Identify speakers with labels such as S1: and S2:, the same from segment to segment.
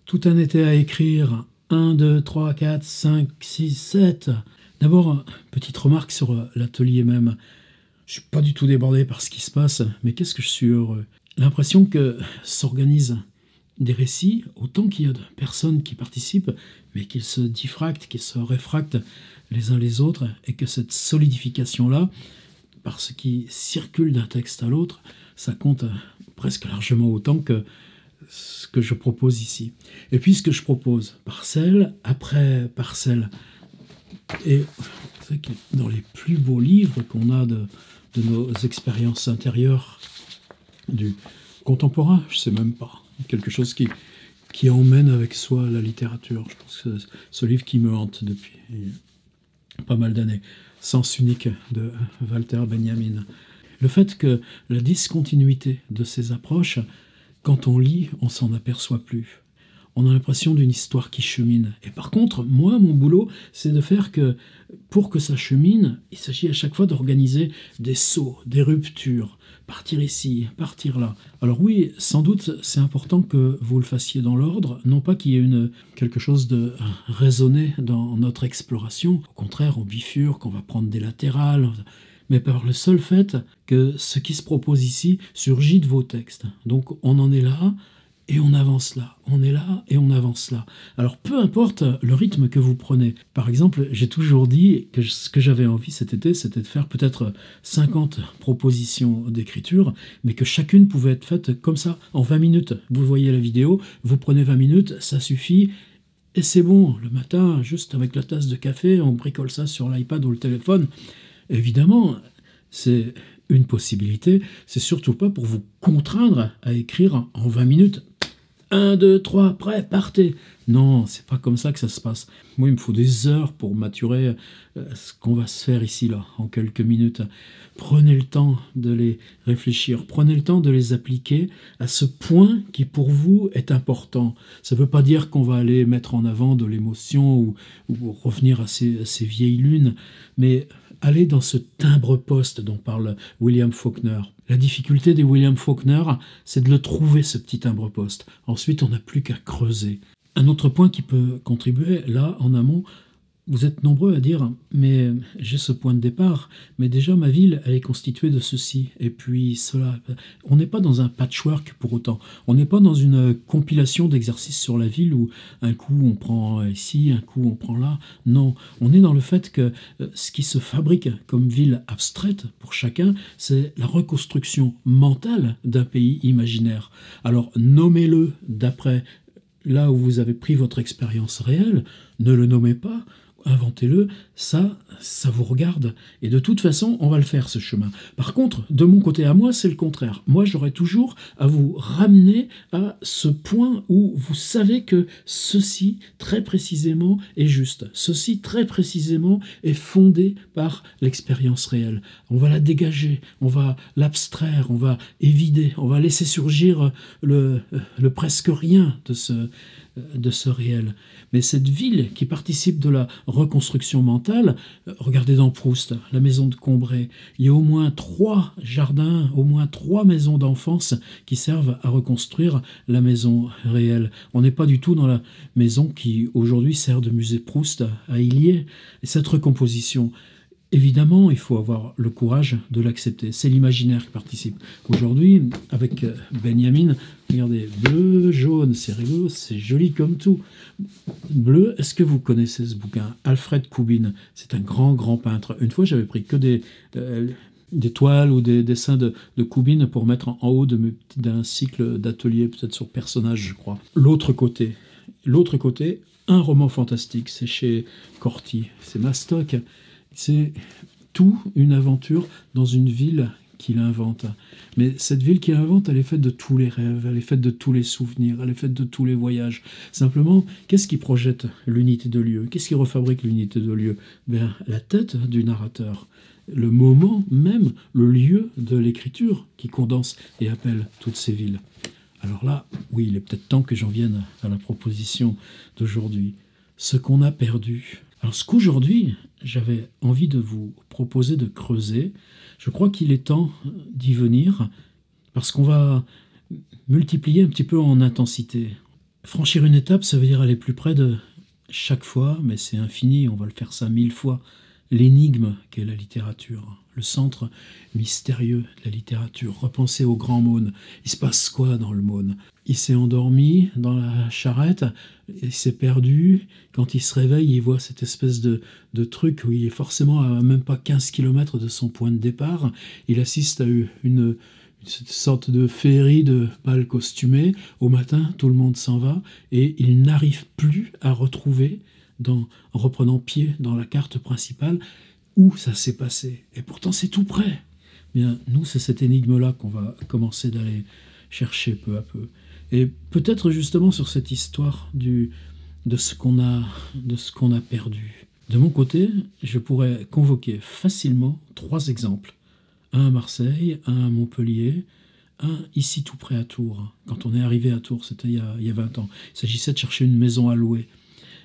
S1: Tout un été à écrire. 1, 2, 3, 4, 5, 6, 7. D'abord, petite remarque sur l'atelier même. Je suis pas du tout débordé par ce qui se passe, mais qu'est-ce que je suis heureux. L'impression que s'organisent des récits, autant qu'il y a de personnes qui participent, mais qu'ils se diffractent, qu'ils se réfractent les uns les autres, et que cette solidification-là, par ce qui circule d'un texte à l'autre, ça compte presque largement autant que ce que je propose ici. Et puis ce que je propose, parcelle après parcelle. Et vous savez que dans les plus beaux livres qu'on a de nos expériences intérieures, du contemporain, je sais même pas, quelque chose qui emmène avec soi la littérature. Je pense que ce livre qui me hante depuis pas mal d'années, Sens unique de Walter Benjamin. Le fait que la discontinuité de ces approches, quand on lit, on s'en aperçoit plus. On a l'impression d'une histoire qui chemine. Et par contre, moi, mon boulot, c'est de faire que, pour que ça chemine, il s'agit à chaque fois d'organiser des sauts, des ruptures, partir ici, partir là. Alors oui, sans doute, c'est important que vous le fassiez dans l'ordre, non pas qu'il y ait quelque chose de raisonné dans notre exploration. Au contraire, on bifurque, qu'on va prendre des latérales, mais par le seul fait que ce qui se propose ici surgit de vos textes. Donc on en est là, et on avance là, on est là et on avance là. Alors peu importe le rythme que vous prenez. Par exemple, j'ai toujours dit que ce que j'avais envie cet été, c'était de faire peut-être 50 propositions d'écriture, mais que chacune pouvait être faite comme ça, en 20 minutes. Vous voyez la vidéo, vous prenez 20 minutes, ça suffit, et c'est bon. Le matin, juste avec la tasse de café, on bricole ça sur l'iPad ou le téléphone. Évidemment, c'est une possibilité, c'est surtout pas pour vous contraindre à écrire en 20 minutes. 1, 2, 3, prêt, partez. Non, c'est pas comme ça que ça se passe. Moi, il me faut des heures pour maturer ce qu'on va se faire ici, là, en quelques minutes. Prenez le temps de les réfléchir, prenez le temps de les appliquer à ce point qui, pour vous, est important. Ça ne veut pas dire qu'on va aller mettre en avant de l'émotion ou revenir à ces vieilles lunes, mais aller dans ce timbre-poste dont parle William Faulkner. La difficulté des William Faulkner, c'est de le trouver, ce petit timbre-poste. Ensuite, on n'a plus qu'à creuser. Un autre point qui peut contribuer, là, en amont, vous êtes nombreux à dire « mais j'ai ce point de départ, mais déjà ma ville, elle est constituée de ceci, et puis cela ». On n'est pas dans un patchwork pour autant. On n'est pas dans une compilation d'exercices sur la ville où un coup on prend ici, un coup on prend là. Non, on est dans le fait que ce qui se fabrique comme ville abstraite pour chacun, c'est la reconstruction mentale d'un pays imaginaire. Alors nommez-le d'après là où vous avez pris votre expérience réelle, ne le nommez pas, inventez-le, ça vous regarde. Et de toute façon, on va le faire, ce chemin. Par contre, de mon côté à moi, c'est le contraire. Moi, j'aurai toujours à vous ramener à ce point où vous savez que ceci, très précisément, est juste. Ceci, très précisément, est fondé par l'expérience réelle. On va la dégager, on va l'abstraire, on va évider, on va laisser surgir le presque rien de ce réel. Mais cette ville qui participe de la reconstruction mentale, regardez dans Proust, la maison de Combray, il y a au moins 3 jardins, au moins 3 maisons d'enfance qui servent à reconstruire la maison réelle. On n'est pas du tout dans la maison qui aujourd'hui sert de musée Proust à Illiers. Et cette recomposition, évidemment, il faut avoir le courage de l'accepter. C'est l'imaginaire qui participe. Aujourd'hui, avec Benjamin, regardez, bleu, jaune, c'est rigolo, c'est joli comme tout. Bleu, est-ce que vous connaissez ce bouquin? Alfred Koubine, c'est un grand, grand peintre. Une fois, j'avais pris que des toiles ou des dessins de Koubine pour mettre en haut d'un cycle d'atelier, peut-être sur personnage, je crois. L'autre côté, un roman fantastique, c'est chez Corti, c'est Mastock. C'est tout une aventure dans une ville qu'il invente. Mais cette ville qu'il invente, elle est faite de tous les rêves, elle est faite de tous les souvenirs, elle est faite de tous les voyages. Simplement, qu'est-ce qui projette l'unité de lieu? Qu'est-ce qui refabrique l'unité de lieu? Bien, la tête du narrateur. Le moment même, le lieu de l'écriture qui condense et appelle toutes ces villes. Alors là, oui, il est peut-être temps que j'en vienne à la proposition d'aujourd'hui. Ce qu'on a perdu. Alors ce qu'aujourd'hui, j'avais envie de vous proposer de creuser, je crois qu'il est temps d'y venir, parce qu'on va multiplier un petit peu en intensité. Franchir une étape, ça veut dire aller plus près de chaque fois, mais c'est infini, on va le faire ça 1000 fois. L'énigme qu'est la littérature, le centre mystérieux de la littérature. Repensez au grand Maune. Il se passe quoi dans le Maune? Il s'est endormi dans la charrette, il s'est perdu. Quand il se réveille, il voit cette espèce de truc où il est forcément à même pas 15 km de son point de départ. Il assiste à une sorte de féerie de bal costumé. Au matin, tout le monde s'en va et il n'arrive plus à retrouver, en reprenant pied dans la carte principale, où ça s'est passé. Et pourtant, c'est tout près. Bien, nous, c'est cette énigme-là qu'on va commencer d'aller chercher peu à peu. Et peut-être justement sur cette histoire de ce qu'on a perdu. De mon côté, je pourrais convoquer facilement 3 exemples. Un à Marseille, un à Montpellier, un ici tout près à Tours. Quand on est arrivé à Tours, c'était il y a 20 ans. Il s'agissait de chercher une maison à louer.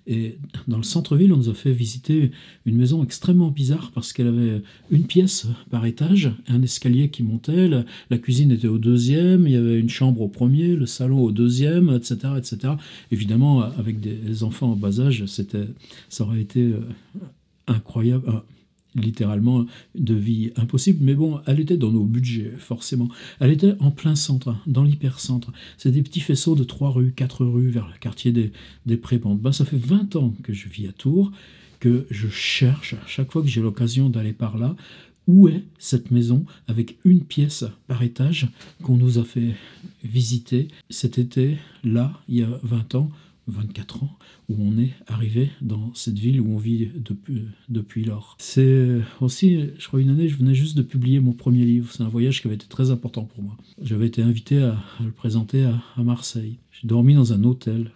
S1: Et dans le centre-ville, on nous a fait visiter une maison extrêmement bizarre parce qu'elle avait une pièce par étage, un escalier qui montait, la cuisine était au deuxième, il y avait une chambre au premier, le salon au deuxième, etc., etc. Évidemment, avec des enfants en bas âge, ça aurait été incroyable, littéralement de vie impossible, mais bon, elle était dans nos budgets, forcément. Elle était en plein centre, dans l'hypercentre. C'est des petits faisceaux de 3 rues, 4 rues vers le quartier des Prébendes. Ben, ça fait 20 ans que je vis à Tours, que je cherche, à chaque fois que j'ai l'occasion d'aller par là, où est cette maison avec une pièce par étage qu'on nous a fait visiter cet été, là, il y a 20 ans, 24 ans, où on est arrivé dans cette ville où on vit depuis lors. C'est aussi, je crois, une année, je venais juste de publier mon premier livre. C'est un voyage qui avait été très important pour moi. J'avais été invité à le présenter à Marseille. J'ai dormi dans un hôtel.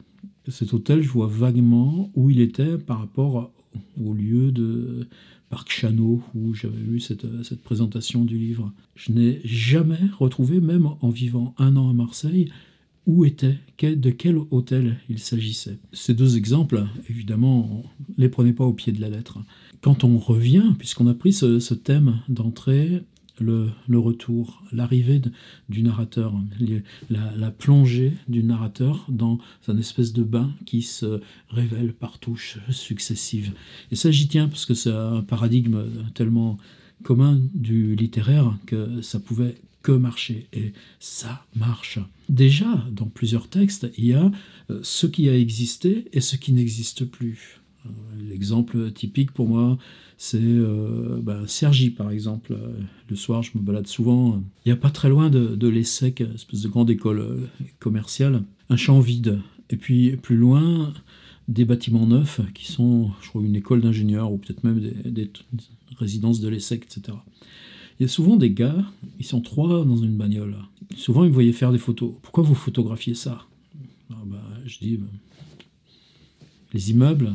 S1: Cet hôtel, je vois vaguement où il était par rapport au lieu de Parc Chanot où j'avais eu cette présentation du livre. Je n'ai jamais retrouvé, même en vivant 1 an à Marseille, où était, de quel hôtel il s'agissait. Ces 2 exemples, évidemment, ne les prenez pas au pied de la lettre. Quand on revient, puisqu'on a pris ce thème d'entrée, le retour, l'arrivée du narrateur, la plongée du narrateur dans un espèce de bain qui se révèle par touches successives. Et ça, j'y tiens, parce que c'est un paradigme tellement commun du littéraire que ça pouvait que marcher. Et ça marche. Déjà, dans plusieurs textes, il y a ce qui a existé et ce qui n'existe plus. L'exemple typique pour moi, c'est Cergy, par exemple. Le soir, je me balade souvent. Il n'y a pas très loin de l'ESSEC, espèce de grande école commerciale, un champ vide. Et puis, plus loin, des bâtiments neufs qui sont, je crois, une école d'ingénieurs ou peut-être même des résidences de l'ESSEC, etc. Il y a souvent des gars, ils sont 3 dans une bagnole. Souvent, ils me voyaient faire des photos. Pourquoi vous photographiez ça? Je dis, les immeubles,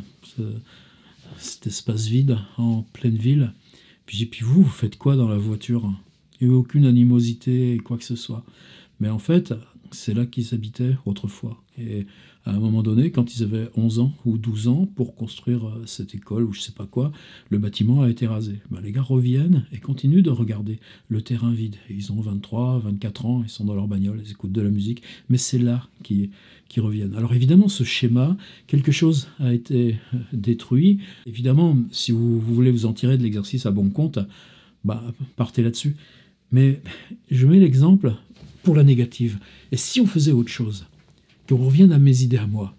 S1: cet espace vide en pleine ville. Puis vous faites quoi dans la voiture? Il n'y a eu aucune animosité, quoi que ce soit. Mais en fait, c'est là qu'ils habitaient autrefois. Et à un moment donné, quand ils avaient 11 ans ou 12 ans pour construire cette école ou je sais pas quoi, le bâtiment a été rasé. Les gars reviennent et continuent de regarder le terrain vide. Et ils ont 23, 24 ans, ils sont dans leur bagnole, ils écoutent de la musique, mais c'est là qu'ils reviennent. Alors évidemment, ce schéma, quelque chose a été détruit. Évidemment, si vous voulez vous en tirer de l'exercice à bon compte, partez là-dessus. Mais je mets l'exemple pour la négative. Et si on faisait autre chose, qu'on revienne à mes idées à moi,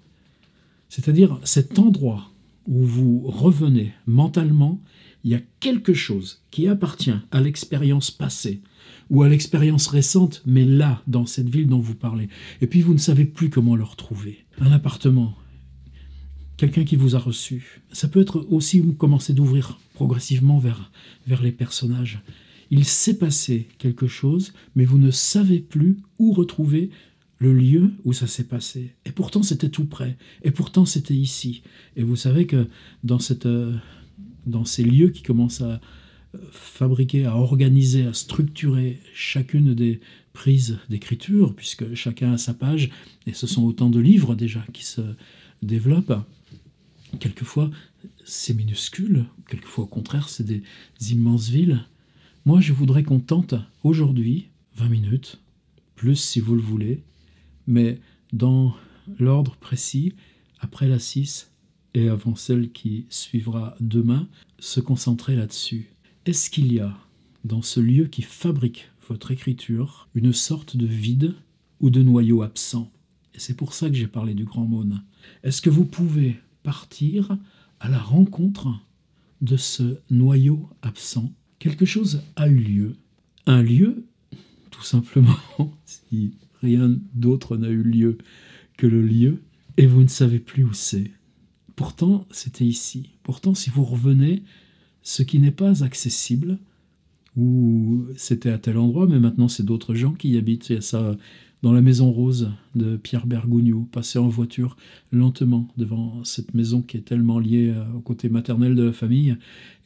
S1: c'est-à-dire cet endroit où vous revenez mentalement, il y a quelque chose qui appartient à l'expérience passée ou à l'expérience récente, mais là, dans cette ville dont vous parlez. Et puis vous ne savez plus comment le retrouver. Un appartement, quelqu'un qui vous a reçu. Ça peut être aussi vous commencez d'ouvrir progressivement vers les personnages. Il s'est passé quelque chose, mais vous ne savez plus où retrouver le lieu où ça s'est passé. Et pourtant, c'était tout près. Et pourtant, c'était ici. Et vous savez que dans ces lieux qui commencent à fabriquer, à organiser, à structurer chacune des prises d'écriture, puisque chacun a sa page, et ce sont autant de livres déjà qui se développent, quelquefois c'est minuscule, quelquefois au contraire c'est des immenses villes. Moi, je voudrais qu'on tente aujourd'hui, 20 minutes, plus si vous le voulez, mais dans l'ordre précis, après la 6 et avant celle qui suivra demain, se concentrer là-dessus. Est-ce qu'il y a, dans ce lieu qui fabrique votre écriture, une sorte de vide ou de noyau absent? Et c'est pour ça que j'ai parlé du grand mône. Est-ce que vous pouvez partir à la rencontre de ce noyau absent? Quelque chose a eu lieu. Un lieu, tout simplement, si rien d'autre n'a eu lieu que le lieu, et vous ne savez plus où c'est. Pourtant, c'était ici. Pourtant, si vous revenez, ce qui n'est pas accessible, ou c'était à tel endroit, mais maintenant c'est d'autres gens qui y habitent. Il y a ça dans la maison rose de Pierre Bergogneau, passer en voiture lentement devant cette maison qui est tellement liée au côté maternel de la famille.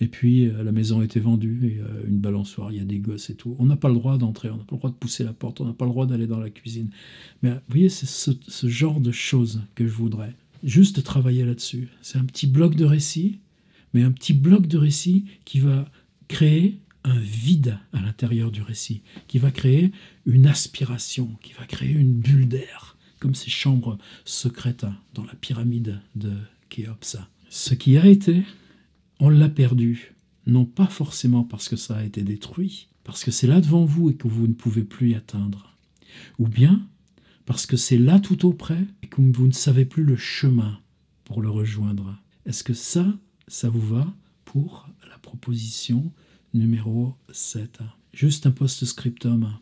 S1: Et puis la maison a été vendue, et une balançoire, il y a des gosses et tout. On n'a pas le droit d'entrer, on n'a pas le droit de pousser la porte, on n'a pas le droit d'aller dans la cuisine. Mais vous voyez, c'est ce genre de choses que je voudrais. Juste travailler là-dessus. C'est un petit bloc de récit, mais un petit bloc de récit qui va créer un vide à l'intérieur du récit, qui va créer une aspiration, qui va créer une bulle d'air, comme ces chambres secrètes dans la pyramide de Khéops. Ce qui a été, on l'a perdu, non pas forcément parce que ça a été détruit, parce que c'est là devant vous et que vous ne pouvez plus y atteindre, ou bien parce que c'est là tout auprès et que vous ne savez plus le chemin pour le rejoindre. Est-ce que ça vous va pour la proposition numéro 7? Juste un post-scriptum.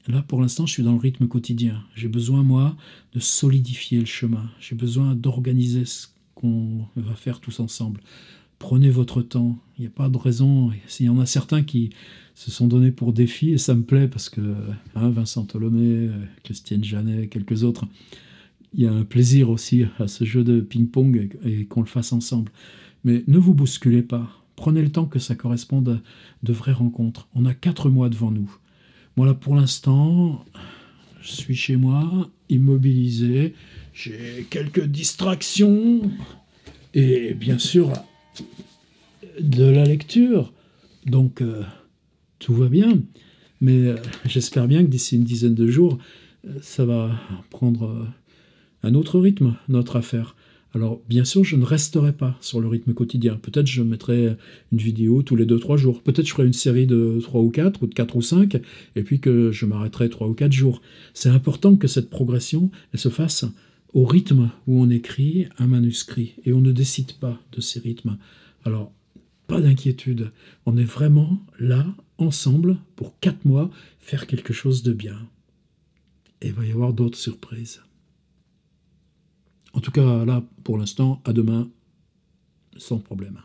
S1: Là, pour l'instant, je suis dans le rythme quotidien. J'ai besoin, moi, de solidifier le chemin. J'ai besoin d'organiser ce qu'on va faire tous ensemble. Prenez votre temps. Il n'y a pas de raison. S'il y en a certains qui se sont donnés pour défi, et ça me plaît parce que Vincent Tholomé, Christiane Janet, quelques autres, il y a un plaisir aussi à ce jeu de ping-pong et qu'on le fasse ensemble. Mais ne vous bousculez pas. Prenez le temps que ça corresponde à de vraies rencontres. On a 4 mois devant nous. Moi, là, pour l'instant, je suis chez moi, immobilisé. J'ai quelques distractions. Et bien sûr, de la lecture. Donc, tout va bien. Mais j'espère bien que d'ici une dizaine de jours, ça va prendre un autre rythme, notre affaire. Alors, bien sûr, je ne resterai pas sur le rythme quotidien. Peut-être je mettrai une vidéo tous les 2-3 jours. Peut-être je ferai une série de 3 ou 4, ou de 4 ou 5, et puis que je m'arrêterai 3 ou 4 jours. C'est important que cette progression elle se fasse au rythme où on écrit un manuscrit, et on ne décide pas de ces rythmes. Alors, pas d'inquiétude. On est vraiment là, ensemble, pour 4 mois, faire quelque chose de bien. Et il va y avoir d'autres surprises. En tout cas, là, pour l'instant, à demain, sans problème.